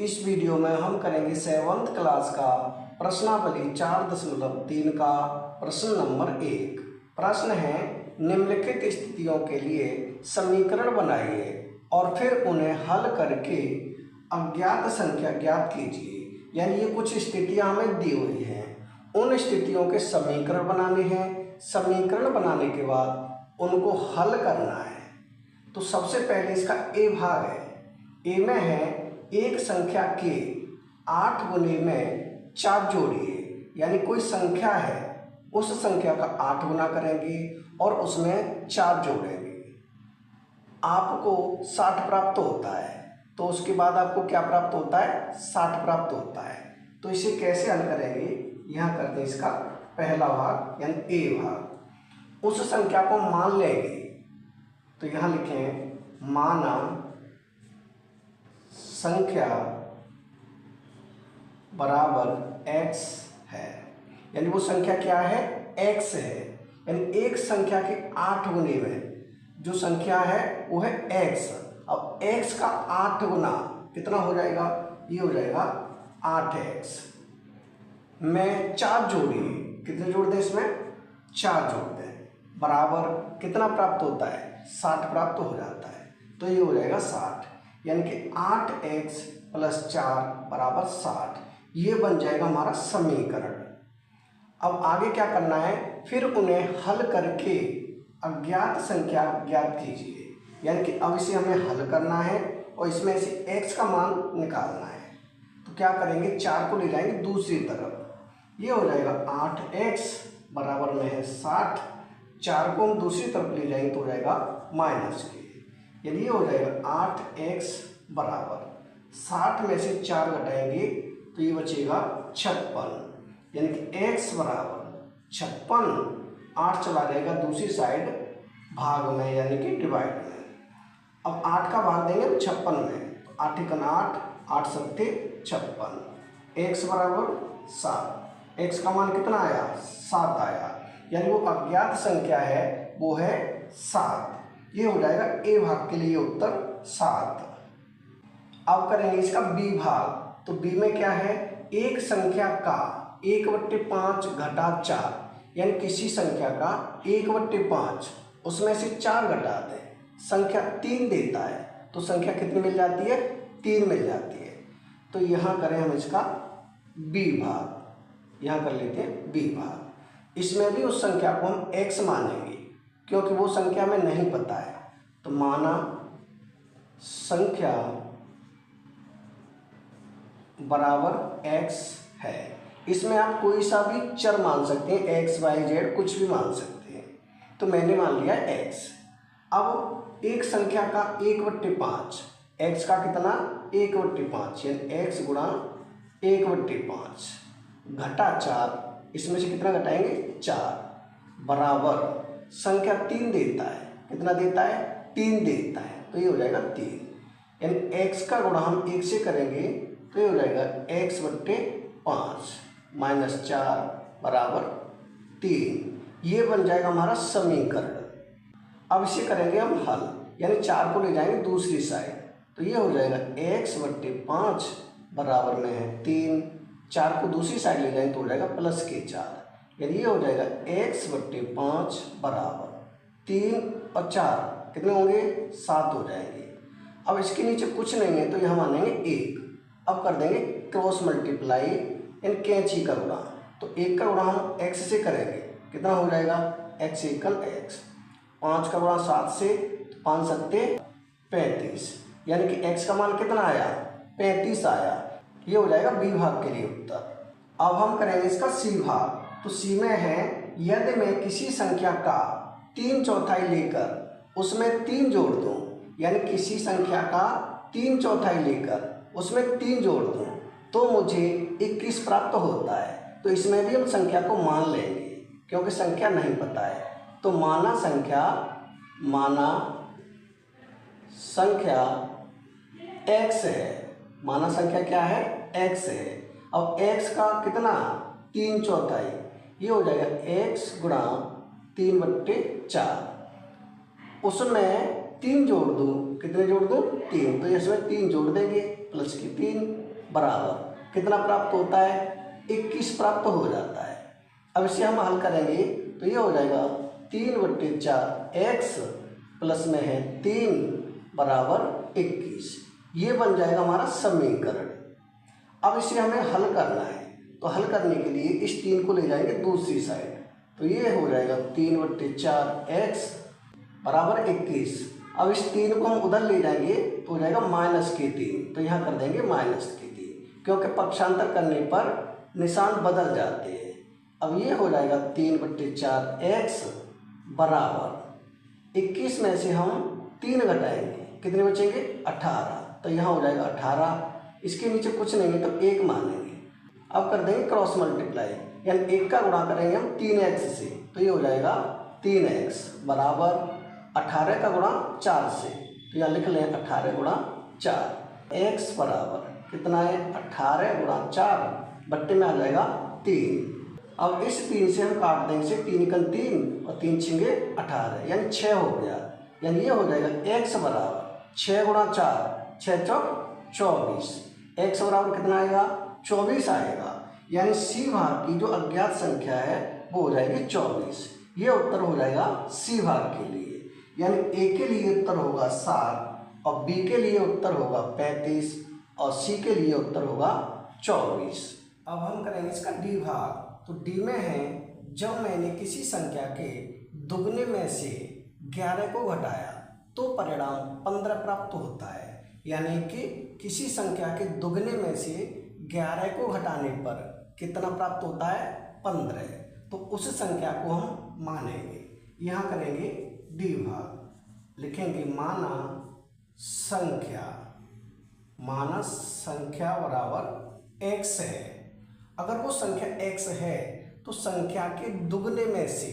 इस वीडियो में हम करेंगे 7th क्लास का प्रश्नावली 4.3 का प्रश्न नंबर 1। प्रश्न है, निम्नलिखित स्थितियों के लिए समीकरण बनाइए और फिर उन्हें हल करके अज्ञात संख्या ज्ञात कीजिए। यानी ये कुछ स्थितियां हमें दी हुई हैं, उन स्थितियों के समीकरण बनाने हैं। समीकरण बनाने के बाद उनको हल करना है। तो सबसे पहले इसका ए भाग है। ए में है एक संख्या के 8 गुने में 4 जोड़िए। यानी कोई संख्या है, उस संख्या का 8 गुना करेंगे और उसमें 4 जोड़ेंगे। आपको 60 प्राप्त होता है, तो उसके बाद आपको क्या प्राप्त होता है? 60 प्राप्त होता है। तो इसे कैसे हल करेंगे? यहाँ करते हैं इसका पहला भाग यानी ए भाग। उस संख्या को मान लेंगे, तो यहाँ लिखें माना संख्या बराबर x है। यानी वो संख्या क्या है? x है। यानी एक संख्या के 8 गुने में जो संख्या है वो है x। अब x का 8 गुना कितना हो जाएगा? ये हो जाएगा 8x में 4 जोड़िए। कितने जोड़ दें इसमें? 4 जोड़ दें। बराबर कितना प्राप्त होता है? 60 प्राप्त हो जाता है। तो ये हो जाएगा 60। यानी कि 8x + 4 बराबर 60। ये बन जाएगा हमारा समीकरण। अब आगे क्या करना है? फिर उन्हें हल करके अज्ञात संख्या ज्ञात कीजिए। यानी कि अब इसे हमें हल करना है और इसमें से x का मान निकालना है। तो क्या करेंगे? 4 को ले जाएंगे दूसरी तरफ। ये हो जाएगा 8x बराबर में है 60। 4 को हम दूसरी तरफ ले जाएंगे तो हो जाएगा -के। यानी ये हो जाएगा 8x बराबर 60 में से 4 घटाएंगे तो ये बचेगा 56। यानी कि x बराबर 56। 8 चला जाएगा दूसरी साइड भाग में यानी कि डिवाइड में। अब 8 का भाग देंगे 56 में, तो 8 × 8, 8 × 7 = 56। x बराबर 7। x का मान कितना आया? 7 आया। यानी वो अज्ञात संख्या है वो है 7। ये हो जाएगा ए भाग के लिए उत्तर 7। अब करेंगे इसका बी भाग। तो बी में क्या है? एक संख्या का 1/5 घटा 4। यानी किसी संख्या का 1/5 उसमें से 4 घटा दें, संख्या 3 देता है। तो संख्या कितनी मिल जाती है? 3 मिल जाती है। तो यहाँ करें हम इसका बी भाग। यहाँ कर लेते हैं बी भाग। इसमें भी उस संख्या को हम x मानेंगे क्योंकि वो संख्या हमें नहीं पता है। तो माना संख्या बराबर x है। इसमें आप कोई सा भी चर मान सकते हैं, x, y, z कुछ भी मान सकते हैं। तो मैंने मान लिया x। अब एक संख्या का 1/5, x का कितना? 1/5 यानी x गुणा 1/5 घटा 4। इसमें से कितना घटाएंगे? 4 बराबर संख्या 3 देता है। कितना देता है? 3 देता है। तो ये हो जाएगा 3। यानी x का गुणा हम 1 से करेंगे तो ये हो जाएगा x/5 - 4 बराबर 3। ये बन जाएगा हमारा समीकरण। अब इसे करेंगे हम हल, यानी 4 को ले जाएंगे दूसरी साइड। तो ये हो जाएगा x/5 बराबर में है 3। 4 को दूसरी साइड ले जाएंगे तो हो जाएगा +के 4। यानी ये हो जाएगा x/5 बराबर 3 और 4 कितने होंगे? 7 हो जाएंगे। अब इसके नीचे कुछ नहीं है तो यहाँ मानेंगे 1। अब कर देंगे क्रॉस मल्टीप्लाई यानी कैंची का गुणा। तो 1 का गुणा हम x से करेंगे, कितना हो जाएगा? x = x। 5 का गुणा 7 से, तो 5 × 7 = 35। यानी कि x का मान कितना आया? 35 आया। ये हो जाएगा बी भाग के लिए उत्तर। अब हम करेंगे इसका सी भाग। तो सी में है, यदि मैं किसी संख्या का 3/4 लेकर उसमें 3 जोड़ दूं। यानी किसी संख्या का 3/4 लेकर उसमें 3 जोड़ दूं तो मुझे 21 प्राप्त होता है। तो इसमें भी हम संख्या को मान लेंगे क्योंकि संख्या नहीं पता है। तो माना संख्या x है। माना संख्या क्या है? x है। अब x का कितना? 3/4। ये हो जाएगा x गुणा 3/4। उसमें 3 जोड़ दूँ, कितने जोड़ दूँ? 3। तो इसमें 3 जोड़ देंगे +3। बराबर कितना प्राप्त होता है, 21 प्राप्त हो जाता है। अब इसे हम हल करेंगे तो ये हो जाएगा 3/4 x प्लस में है 3 बराबर 21। ये बन जाएगा हमारा समीकरण। अब इसे हमें हल करना है, तो हल करने के लिए इस 3 को ले जाएंगे दूसरी साइड, तो ये हो जाएगा 3/4 x बराबर 21। अब इस 3 को हम उधर ले जाएंगे तो हो जाएगा -3, तो यहाँ कर देंगे -3, क्योंकि पक्षांतर करने पर निशान बदल जाते हैं। अब ये हो जाएगा 3/4 x बराबर 21 में से हम 3 घटाएंगे, कितने बचेंगे 18, तो यहाँ हो जाएगा 18। इसके नीचे कुछ नहीं है तो 1 मानेंगे। अब कर देंगे क्रॉस मल्टीप्लाई, यानी 1 का गुणा करेंगे हम 3x से, तो ये हो जाएगा 3x बराबर 18 का गुणा 4 से, तो यहाँ लिख लें 18 गुणा 4। x बराबर कितना है 18 गुणा 4 बट्टे में आ जाएगा 3। अब इस 3 से हम काट देंगे, 3 कल 3 और 3 छिंगे 18, यानी 6 हो गया। यानी ये हो जाएगा x बराबर 6 गुणा 4, 6 चौक 24। x बराबर कितना आएगा 24 आएगा। यानी सी भाग की जो अज्ञात संख्या है वो हो जाएगी 24। ये उत्तर हो जाएगा सी भाग के लिए। यानी ए के लिए उत्तर होगा 7 और बी के लिए उत्तर होगा 35 और सी के लिए उत्तर होगा 24। अब हम करेंगे इसका डी भाग। तो डी में है, जब मैंने किसी संख्या के दुगने में से 11 को घटाया तो परिणाम 15 प्राप्त होता है। यानी कि किसी संख्या के दुगने में से 11 को घटाने पर कितना प्राप्त होता है 15, तो उस संख्या को हम मानेंगे। यहाँ करेंगे डी भाग, लिखेंगे माना संख्या बराबर x है। अगर वो संख्या x है तो संख्या के दुगने में से,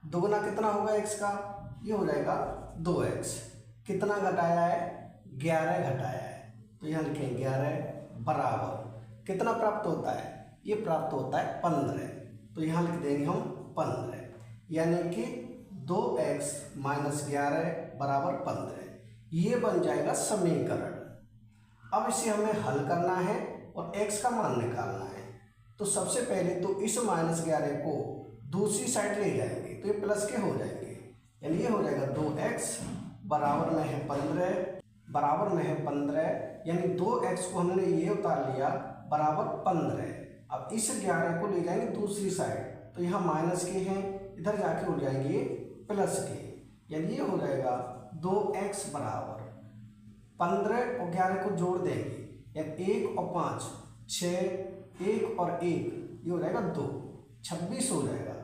दुगना कितना होगा x का, ये हो जाएगा 2x। कितना घटाया है 11 घटाया है, तो यहाँ लिखेंगे 11 बराबर कितना प्राप्त होता है, ये प्राप्त होता है 15, तो यहाँ लिख देंगे हम 15। यानी कि 2x - 11 बराबर 15। ये बन जाएगा समीकरण। अब इसे हमें हल करना है और x का मान निकालना है। तो सबसे पहले तो इस -11 को दूसरी साइड ले जाएंगे तो ये प्लस के हो जाएंगे। यानी ये हो जाएगा 2x बराबर में है 15, यानी 2x को हमने ये उतार लिया बराबर 15। अब इस 11 को ले जाएंगे दूसरी साइड, तो यहाँ माइनस के हैं, इधर जाके हो जाएंगे प्लस के। यानी ये हो जाएगा 2x बराबर 15 और 11 को जोड़ देंगे, यानी 1 और 5 6, 1 और 1 ये हो जाएगा 2, 26 हो जाएगा।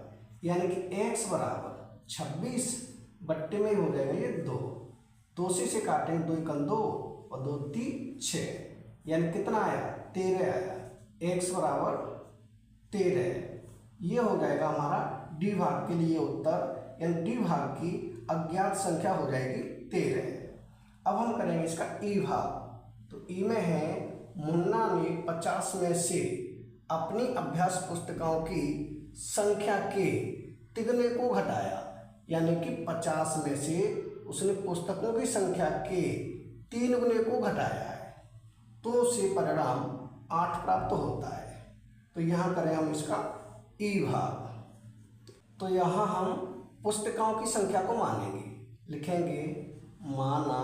यानी कि x बराबर 26 बट्टे में हो जाएगा ये 2 से काटेंगे, 2 1 2 और 2 3 6, यानी कितना आया 13 आया। x बराबर 13, ये हो जाएगा हमारा डी भाग के लिए उत्तर। यानी डी भाग की अज्ञात संख्या हो जाएगी 13। अब हम करेंगे इसका ई भाग। तो ई में है, मुन्ना ने 50 में से अपनी अभ्यास पुस्तकों की संख्या के तिगने को घटाया। यानी कि 50 में से उसने पुस्तकों की संख्या के 3 गुने को घटाया है, तो उसे परिणाम 8 प्राप्त होता है। तो यहाँ करें हम इसका ई भाग। तो यहाँ हम पुस्तकों की संख्या को मानेंगे, लिखेंगे माना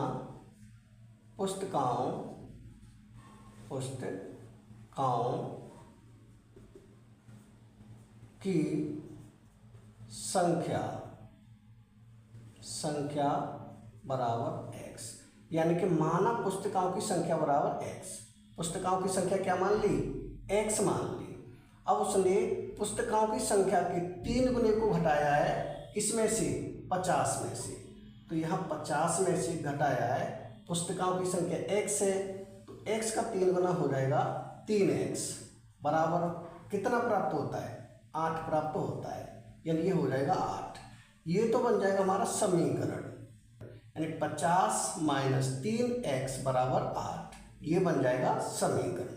पुस्तकों की संख्या बराबर x। यानी कि माना पुस्तकों की संख्या बराबर x। पुस्तकों की संख्या क्या मान ली, x मान ली। अब उसने पुस्तकों की संख्या के 3 गुने को घटाया है, इसमें से 50 में से। तो यहाँ 50 में से घटाया है, पुस्तकों की संख्या x है, तो x का 3 गुना हो जाएगा 3x बराबर कितना प्राप्त होता है 8 प्राप्त होता है। यानी ये हो जाएगा 8। ये तो बन जाएगा हमारा समीकरण, यानी 50 - 3x बराबर 8, ये बन जाएगा समीकरण।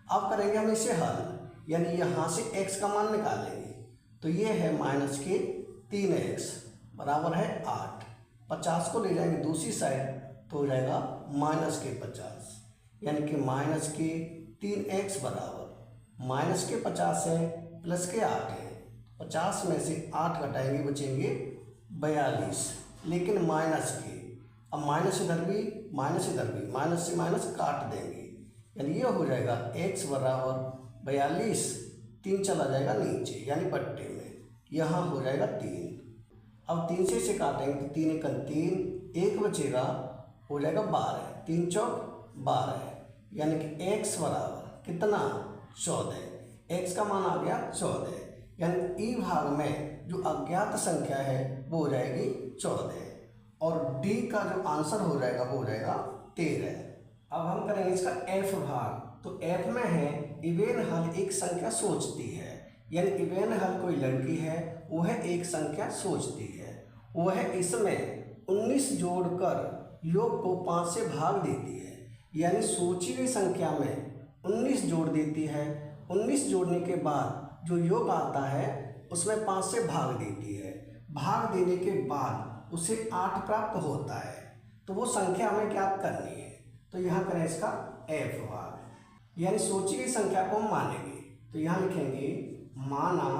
अब करेंगे हम इसे हल, यानी यहाँ से x का मान निकालेंगे। तो ये है -3x बराबर है 8। 50 को ले जाएंगे दूसरी साइड तो हो जाएगा -50, यानी कि 3x बराबर माइनस के 50 है प्लस के 8 है। 50 में से 8 घटाएंगे बचेंगे 42, लेकिन माइनस के, अब माइनस इधर भी माइनस इधर भी, माइनस से माइनस काट देंगे, यानी ये हो जाएगा x बराबर 42, 3 चला जाएगा नीचे यानी पट्टे में, यहाँ हो जाएगा 3। अब 3 से इसे काटेंगे तो 3 एकम 3, 1 बचेगा, हो जाएगा 12, 3 चौक 12, यानी कि x बराबर कितना 14, x का मान आ गया 14, यानी ई भाग में जो अज्ञात संख्या है वो हो जाएगी 14, और डी का जो आंसर हो जाएगा वो हो जाएगा 13। अब हम करेंगे इसका एफ भाग। तो एफ में है इवेन हल एक संख्या सोचती है, यानी इवेन हल कोई लड़की है वो है एक संख्या सोचती है, वो है इसमें 19 जोड़कर योग को 5 से भाग देती है, यानी सोची हुई संख्या में 19 जोड़ देती है, 19 जोड़ने के बाद जो योग आता है उसमें 5 से भाग देती है, भाग देने के बाद उसे 8 प्राप्त होता है, तो वो संख्या हमें ज्ञात करनी है। तो यहाँ करें इसका एफ भाग, यानी सोची गई संख्या को हम मानेंगे, तो यहाँ लिखेंगे माना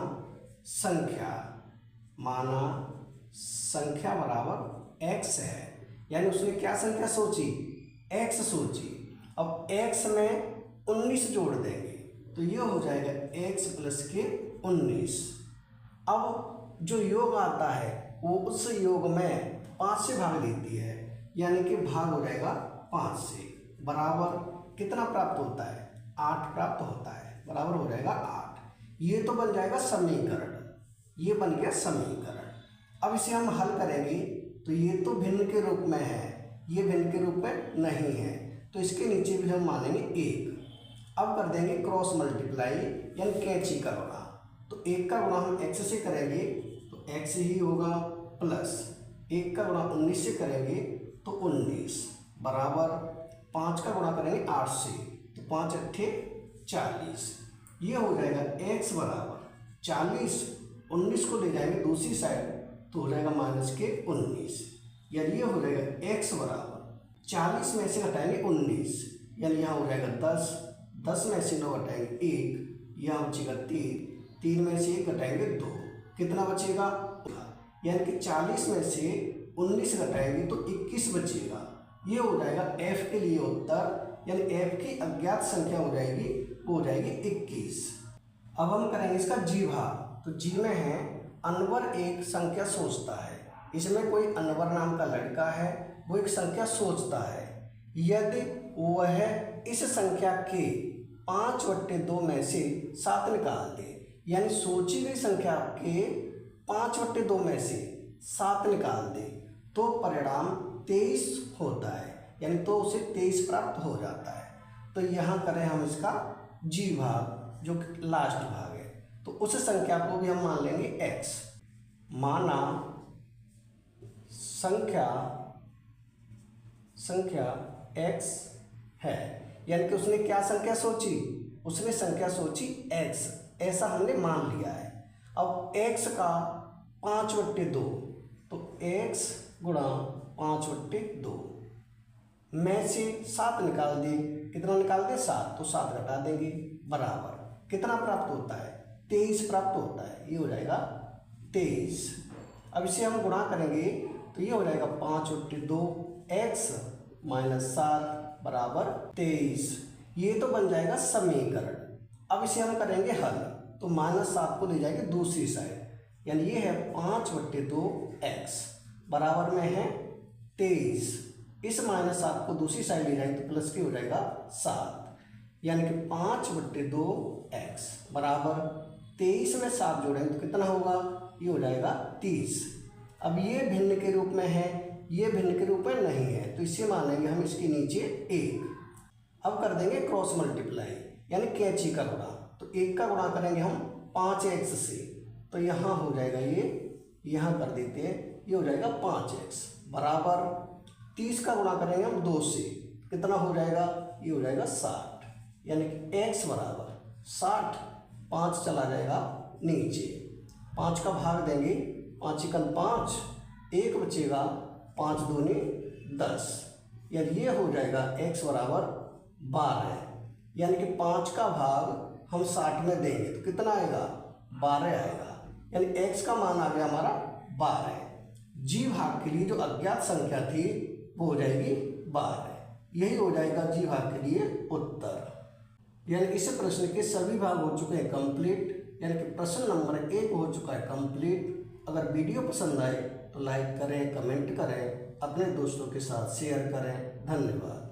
संख्या बराबर x है, यानी उसने क्या संख्या सोची, x सोची। अब x में 19 जोड़ देंगे तो ये हो जाएगा x प्लस के 19। अब जो योग आता है वो उस योग में 5 से भाग देती है, यानी कि भाग हो जाएगा 5 से, बराबर कितना प्राप्त होता है, 8 प्राप्त होता है, बराबर हो जाएगा 8। ये तो बन जाएगा समीकरण, ये बन गया समीकरण। अब इसे हम हल करेंगे तो ये तो भिन्न के रूप में है, ये भिन्न के रूप में नहीं है, तो इसके नीचे भी हम मानेंगे 1। अब कर देंगे क्रॉस मल्टीप्लाई, यानी कैंची का गुणा। तो 1 का गुणा हम x से करेंगे तो x ही होगा, प्लस 1 का गुणा 19 से करेंगे तो 19, बराबर 5 का गुणा करेंगे 8 से तो 5 अट्ठे 40, ये हो जाएगा x बराबर 40, 19 को ले जाएंगे दूसरी साइड तो हो जाएगा माइनस के 19, यानी ये हो जाएगा x बराबर 40 में से घटाएंगे 19, यानी यहाँ हो जाएगा 10, 10 में से 9 घटाएंगे 1, यहाँ बचेगा 3 में से 1 घटाएंगे 2, कितना बचेगा, यानी कि 40 में से 19 घटाएंगे तो 21 बचेगा। ये हो जाएगा f के लिए उत्तर, यानी f की अज्ञात संख्या हो जाएगी वो हो जाएगी 21। अब हम करेंगे इसका जी भाग। तो जी में है अनवर एक संख्या सोचता है, इसमें कोई अनवर नाम का लड़का है वो एक संख्या सोचता है, यदि वह इस संख्या के 5/2 में से 7 निकाल दे, यानी सोची हुई संख्या के 5/2 में से 7 निकाल दे तो परिणाम 23 होता है, यानी तो उसे 23 प्राप्त हो जाता है। तो यहाँ करें हम इसका जी भाग जो लास्ट भाग है, तो उस संख्या को भी हम मान लेंगे x। माना संख्या x है, यानी कि उसने क्या संख्या सोची, उसने संख्या सोची x, ऐसा हमने मान लिया है। अब x का 5/2, तो x गुणा 5/2 में से 7 निकाल दे, कितना निकाल दे 7, तो 7 घटा देंगे, बराबर कितना प्राप्त होता है, 23 प्राप्त होता है, ये हो जाएगा 23। अब इसे हम गुणा करेंगे तो ये हो जाएगा 5/2 x माइनस 7 बराबर 23, ये तो बन जाएगा समीकरण। अब इसे हम करेंगे हल, तो -7 को ले जाएंगे दूसरी साइड, यानी ये है 5/2 x बराबर में है 23, इस -7 को दूसरी साइड ले जाएंगे तो प्लस के हो जाएगा 7, यानी कि 5/2 x बराबर 23 में 7 जोड़ेंगे तो कितना होगा, ये हो जाएगा 30। अब ये भिन्न के रूप में है, ये भिन्न के रूप में नहीं है, तो इसे मानेंगे हम इसके नीचे 1। अब कर देंगे क्रॉस मल्टीप्लाई, यानी कैंची का गुणा। तो 1 का गुणा करेंगे हम 5x से, तो यहाँ हो जाएगा ये, यहाँ कर देते हैं, ये हो जाएगा 5x बराबर 30 का गुणा करेंगे हम 2 से, कितना हो जाएगा, ये हो जाएगा 60, यानी कि x बराबर 60, 5 चला जाएगा नीचे, 5 का भाग देंगे, 5 एकम 5, 1 बचेगा, 5 दूनी 10, यानी ये हो जाएगा x बराबर 12, यानी कि 5 का भाग हम 60 में देंगे तो कितना आएगा, 12 आएगा। यानी x का मान आ गया हमारा 12। जी भाग के लिए जो अज्ञात संख्या थी वो हो जाएगी 12। यही हो जाएगा जी भाग के लिए उत्तर। यानी इस प्रश्न के सभी भाग हो चुके हैं कंप्लीट। यानी कि प्रश्न नंबर 1 हो चुका है कंप्लीट। अगर वीडियो पसंद आए तो लाइक करें, कमेंट करें, अपने दोस्तों के साथ शेयर करें। धन्यवाद।